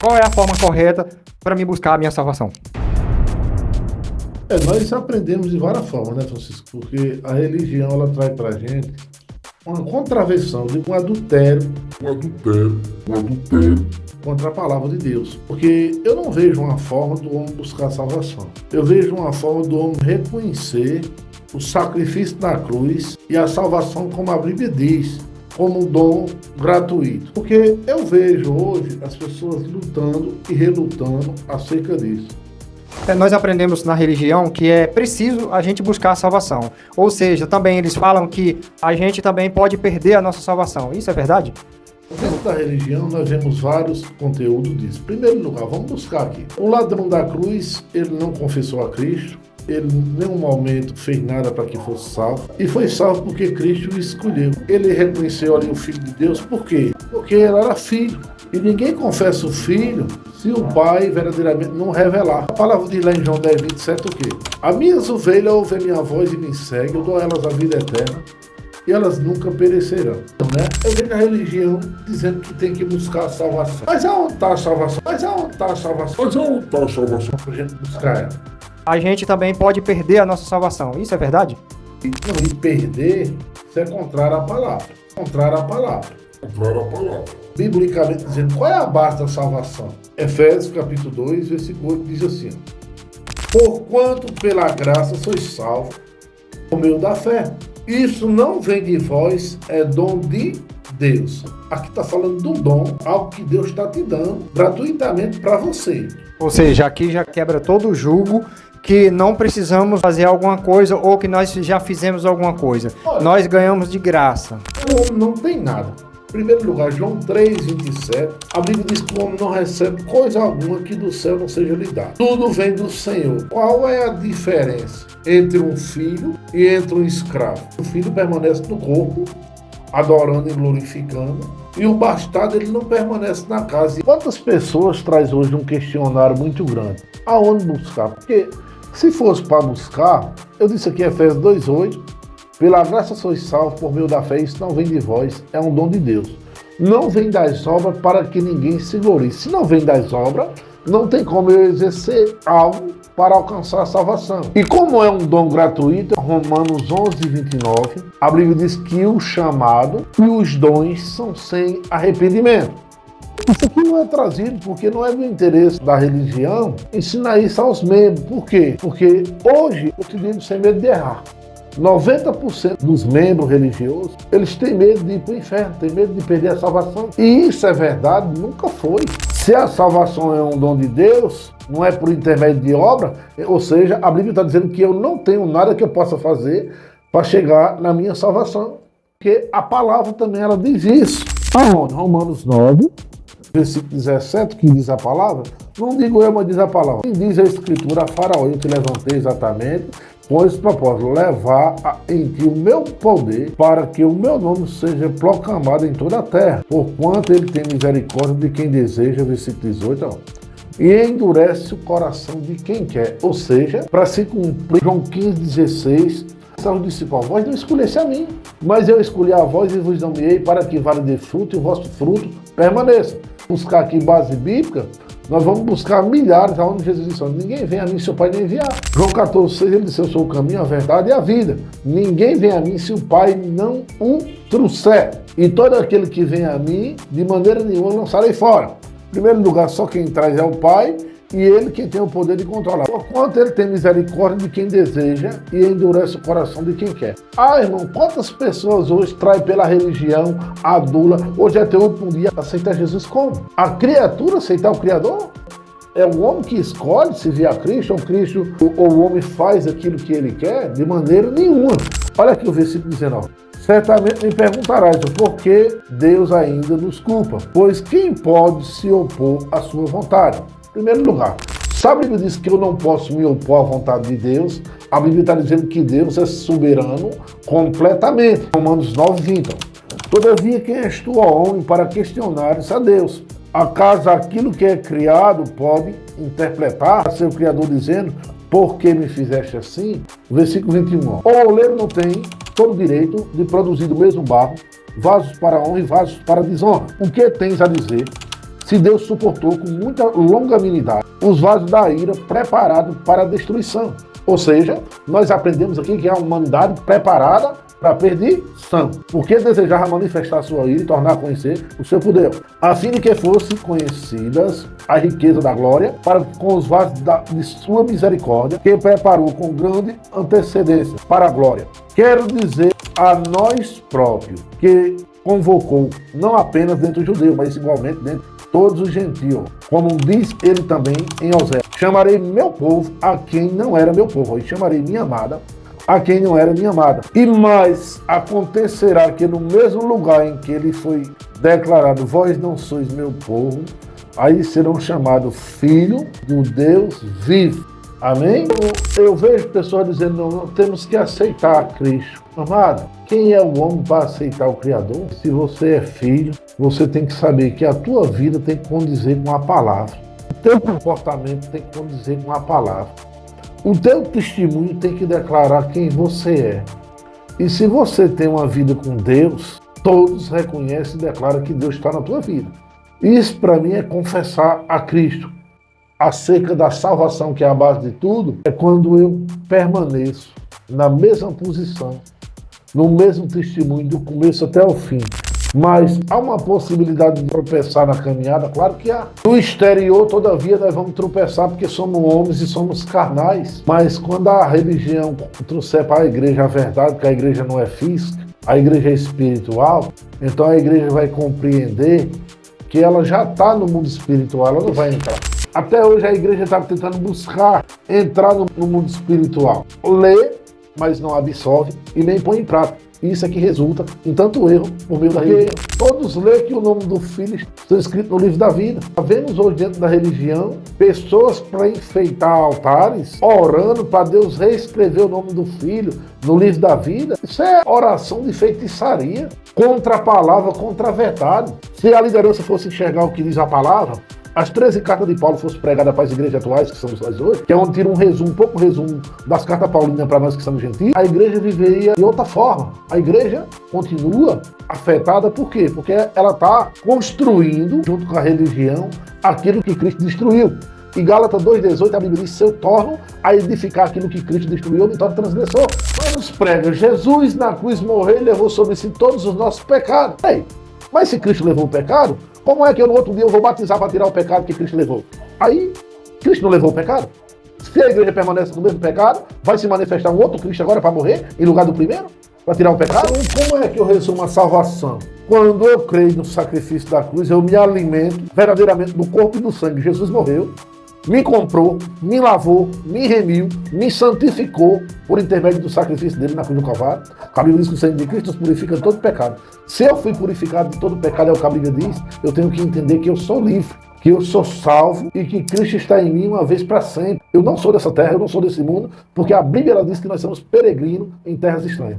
Qual é a forma correta para me buscar a minha salvação? Nós aprendemos de várias formas, né, Francisco? Porque a religião, ela traz pra gente uma contravenção, um adultério contra a palavra de Deus. Porque eu não vejo uma forma do homem buscar a salvação. Eu vejo uma forma do homem reconhecer o sacrifício na cruz e a salvação, como a Bíblia diz, como um dom gratuito. Porque eu vejo hoje as pessoas lutando e relutando acerca disso. Nós aprendemos na religião que é preciso a gente buscar a salvação. Ou seja, também eles falam que a gente também pode perder a nossa salvação. Isso é verdade? Dentro da religião, nós vemos vários conteúdos disso. Em primeiro lugar, vamos buscar aqui. O ladrão da cruz, ele não confessou a Cristo, ele em nenhum momento fez nada para que fosse salvo, e foi salvo porque Cristo o escolheu. Ele reconheceu ali o Filho de Deus, por quê? Porque ele era filho. E ninguém confessa o Filho se o Pai verdadeiramente não revelar. A palavra diz lá em João 10, 27 o quê? As minhas ovelhas ouvem a minha voz e me seguem, eu dou a elas a vida eterna, e elas nunca perecerão. Né? Eu vejo a religião dizendo que tem que buscar a salvação. Mas aonde está a salvação? Para a gente buscar ela. A gente também pode perder a nossa salvação. Isso é verdade? E perder, isso é contrário à palavra. Biblicamente dizendo, qual é a base da salvação? Efésios capítulo 2, versículo 8 diz assim: porquanto pela graça sois salvos por meio da fé. Isso não vem de vós, é dom de Deus. Aqui está falando do dom, algo que Deus está te dando gratuitamente para você. Ou seja, aqui já quebra todo o jugo que não precisamos fazer alguma coisa ou que nós já fizemos alguma coisa. Olha, nós ganhamos de graça. O homem não tem nada. Em primeiro lugar, João 3, 27, a Bíblia diz que o homem não recebe coisa alguma que do céu não seja lhe dado. Tudo vem do Senhor. Qual é a diferença entre um filho e entre um escravo? O filho permanece no corpo, adorando e glorificando, e o bastardo ele não permanece na casa. Quantas pessoas traz hoje um questionário muito grande? Aonde buscar? Porque se fosse para buscar, eu disse aqui em Efésios 2,8, pela graça sois salvos por meio da fé, isso não vem de vós, é um dom de Deus. Não vem das obras para que ninguém se glorie. Se não vem das obras, não tem como eu exercer algo para alcançar a salvação. E como é um dom gratuito, Romanos 11, 29, a Bíblia diz que o chamado e os dons são sem arrependimento. Isso aqui não é trazido porque não é do interesse da religião ensinar isso aos membros. Por quê? Porque hoje eu te digo sem medo de errar. 90% dos membros religiosos, eles têm medo de ir para o inferno, têm medo de perder a salvação. E isso é verdade, nunca foi. Se a salvação é um dom de Deus, não é por intermédio de obra, ou seja, a Bíblia está dizendo que eu não tenho nada que eu possa fazer para chegar na minha salvação. Porque a palavra também ela diz isso. Aonde? Romanos 9, versículo 17, que diz a palavra, não digo eu, mas diz a palavra. Quem diz a Escritura, a Faraó, eu te levantei exatamente, pois propósito levar em ti o meu poder para que o meu nome seja proclamado em toda a terra, porquanto ele tem misericórdia de quem deseja, versículo 18, e endurece o coração de quem quer, ou seja, para se cumprir João 15, 16, São discípulos, vós não escolheste a mim, mas eu escolhi a vós e vos nomeei para que vale de fruto e o vosso fruto permaneça. Buscar aqui base bíblica, nós vamos buscar milhares, aonde Jesus disse, ninguém vem a mim se o Pai não enviar. João 14, 6, ele disse, eu sou o caminho, a verdade e a vida. Ninguém vem a mim se o Pai não o trouxer. E todo aquele que vem a mim, de maneira nenhuma lançarei fora. Em primeiro lugar, só quem traz é o Pai, e ele quem tem o poder de controlar. Porquanto ele tem misericórdia de quem deseja e endurece o coração de quem quer. Irmão, quantas pessoas hoje traem pela religião, adula, hoje é teu último dia, aceitar Jesus como? A criatura aceitar o Criador? É o homem que escolhe se vir a Cristo, ou o homem faz aquilo que ele quer? De maneira nenhuma. Olha aqui o versículo 19. Certamente me perguntarás por que Deus ainda nos culpa, pois quem pode se opor à sua vontade? Em primeiro lugar, se a Bíblia diz que eu não posso me opor à vontade de Deus, a Bíblia está dizendo que Deus é soberano completamente. Romanos 9, 20. Todavia, quem és tu, ó homem, para questionares a Deus? Acaso aquilo que é criado pode interpretar seu Criador dizendo, por que me fizeste assim? Versículo 21. O oleiro não tem todo o direito de produzir do mesmo barro vasos para honra e vasos para desonra. O que tens a dizer? se Deus suportou com muita longanimidade os vasos da ira preparados para a destruição. Ou seja, nós aprendemos aqui que é a humanidade preparada para a perdição, porque desejava manifestar sua ira e tornar a conhecer o seu poder, a fim de que fossem conhecidas a riqueza da glória, para com os vasos de sua misericórdia, que preparou com grande antecedência para a glória. Quero dizer a nós próprios, que convocou não apenas dentro do judeu, mas igualmente dentro de todos os gentios, como diz ele também em Osés: chamarei meu povo a quem não era meu povo, e chamarei minha amada a quem não era minha amada. E mais acontecerá que no mesmo lugar em que ele foi declarado, vós não sois meu povo, aí serão chamados filho do Deus vivo. Amém? Eu vejo pessoas dizendo, não, temos que aceitar Cristo. Amado, quem é o homem para aceitar o Criador? Se você é filho, você tem que saber que a tua vida tem que condizer com a palavra. O teu comportamento tem que condizer com a palavra. O teu testemunho tem que declarar quem você é. E se você tem uma vida com Deus, todos reconhecem e declaram que Deus está na tua vida. Isso para mim é confessar a Cristo. Acerca da salvação, que é a base de tudo, é quando eu permaneço na mesma posição, no mesmo testemunho, do começo até o fim. Mas há uma possibilidade de tropeçar na caminhada? Claro que há. No exterior, todavia, nós vamos tropeçar porque somos homens e somos carnais. Mas quando a religião trouxer para a igreja a verdade, que a igreja não é física, a igreja é espiritual, então a igreja vai compreender que ela já está no mundo espiritual, ela não vai entrar. Até hoje a igreja está tentando buscar entrar no mundo espiritual. Lê, mas não absorve e nem põe em prática. Isso é que resulta em tanto erro por meio da religião. Todos lêem que o nome do Filho está escrito no livro da vida. Vemos hoje dentro da religião pessoas para enfeitar altares, orando para Deus reescrever o nome do Filho no livro da vida. Isso é oração de feitiçaria contra a palavra, contra a verdade. Se a liderança fosse enxergar o que diz a palavra, as 13 cartas de Paulo fossem pregadas para as igrejas atuais, que somos nós hoje, que é onde tira um pouco resumo das cartas paulinas para nós que somos gentios, a igreja viveria de outra forma. A igreja continua afetada, por quê? Porque ela está construindo, junto com a religião, aquilo que Cristo destruiu. Em Gálatas 2,18, a Bíblia diz, se eu torno a edificar aquilo que Cristo destruiu, eu me torno transgressor. Mas nos prega, Jesus na cruz morreu e levou sobre si todos os nossos pecados. Ei, mas se Cristo levou o pecado, como é que eu no outro dia eu vou batizar para tirar o pecado que Cristo levou? Aí, Cristo não levou o pecado? Se a igreja permanece no mesmo pecado, vai se manifestar um outro Cristo agora para morrer, em lugar do primeiro? Para tirar o pecado? Então, como é que eu resumo a salvação? Quando eu creio no sacrifício da cruz, eu me alimento verdadeiramente do corpo e do sangue. Jesus morreu, me comprou, me lavou, me remiu, me santificou por intermédio do sacrifício dele na cruz do Calvário. A Bíblia diz que o sangue de Cristo nos purifica de todo pecado. Se eu fui purificado de todo pecado, é o que a Bíblia diz, eu tenho que entender que eu sou livre, que eu sou salvo e que Cristo está em mim uma vez para sempre. Eu não sou dessa terra, eu não sou desse mundo, porque a Bíblia ela diz que nós somos peregrinos em terras estranhas.